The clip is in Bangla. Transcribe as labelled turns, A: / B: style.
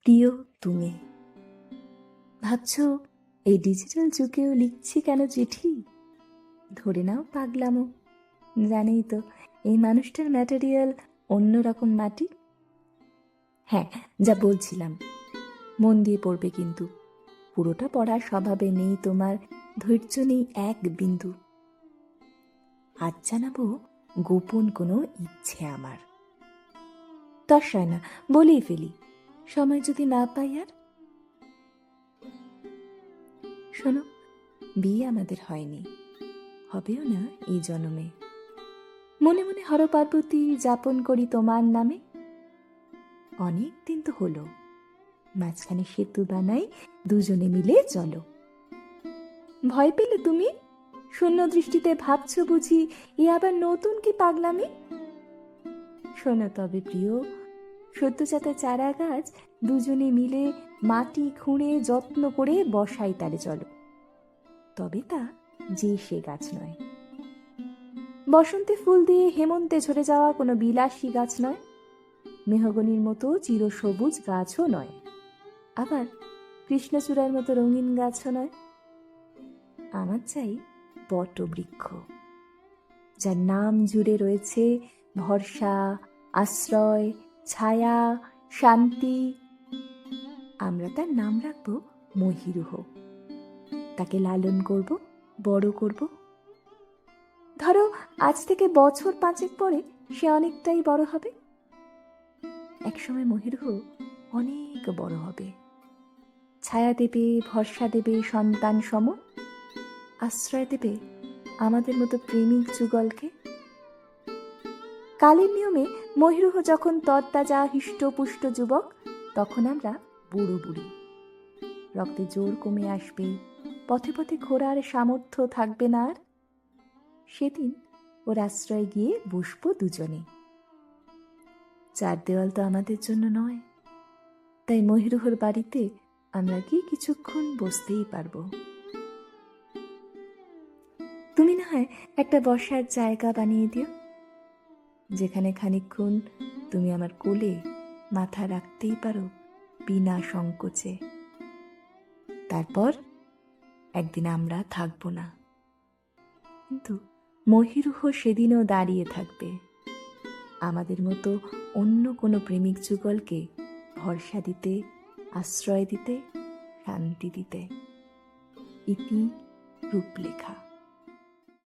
A: প্রিয় তুমি। ভাবছ এই ডিজিটাল যুগেও লিখছি কেন চিঠি? ধরে নাও পাগলামো, জানেই তো এই মানুষটার ম্যাটেরিয়াল অন্যরকম মাটি। হ্যাঁ, যা বলছিলাম মন দিয়ে পড়বে, কিন্তু পুরোটা পড়ার স্বভাবে নেই তোমার, ধৈর্য নেই এক বিন্দু। আজ জানাবো গোপন কোনো ইচ্ছে আমার, তর্সায় না, বলেই ফেলি, সময় যদি না পাই আর। শোনো, বিয়ে আমাদের হয়নি, হবেও না এই জন্মে। মনে মনে হর পার্বতী যাপন করি তোমার নামে। অনেক দিন তো হলো, মাঝখানে সেতু বানাই, দুজনে মিলে চলো। ভয় পেলে তুমি? শূন্য দৃষ্টিতে ভাবছো বুঝি এ আবার নতুন কি পাগলামি? শোনো তবে প্রিয়, সদ্যজাত চারা গাছ দুজনে মিলে মাটি খুঁড়ে যত্ন করে বসাই তারে চলো। তবে তা যে সে গাছ নয়, বসন্তে ফুল দিয়ে হেমন্তে ঝরে যাওয়া কোনো বিলাসী গাছ নয়, মেহগনির মতো চিরসবুজ গাছও নয়, আবার কৃষ্ণচূড়ার মতো রঙিন গাছও নয়। আমার চাই বটবৃক্ষ, যার নাম জুড়ে রয়েছে ভরসা, আশ্রয়, ছায়া, শান্তি। আমরা তার নাম রাখব মহিরুহ। তাকে লালন করব, বড় করব। ধরো আজ থেকে বছর 5 পরে সে অনেকটাই বড় হবে। একসময় মহিরুহ অনেক বড় হবে, ছায়া দেবে, ভরসা দেবে সন্তান সম, আশ্রয় দেবে আমাদের মতো প্রেমিক যুগলকে। কালের নিয়মে মহিরুহ যখন তরতাজা হৃষ্টপুষ্ট যুবক, তখন আমরা বুড়ো বুড়ি। রক্তে জোর কমে আসবে, পথে পথে ঘোরার সামর্থ্য থাকবে না আর। সেদিন ওর আশ্রয় গিয়ে বসবো দুজনে। চার দেওয়াল তো আমাদের জন্য নয়, তাই মহিরুহর বাড়িতে আমরা গিয়ে কিছুক্ষণ বসতেই পারবো। তুমি না হয় একটা বসার জায়গা বানিয়ে দিও, যেখানে খানিকক্ষণ তুমি আমার কোলে মাথা রাখতেই পারো বিনা সংকোচে। তারপর একদিন আমরা থাকবো না, কিন্তু মহিরুহ সেদিনও দাঁড়িয়ে থাকবে আমাদের মতো অন্য কোনো প্রেমিক যুগলকে ভরসা দিতে, আশ্রয় দিতে, শান্তি দিতে। ইতি রূপলেখা।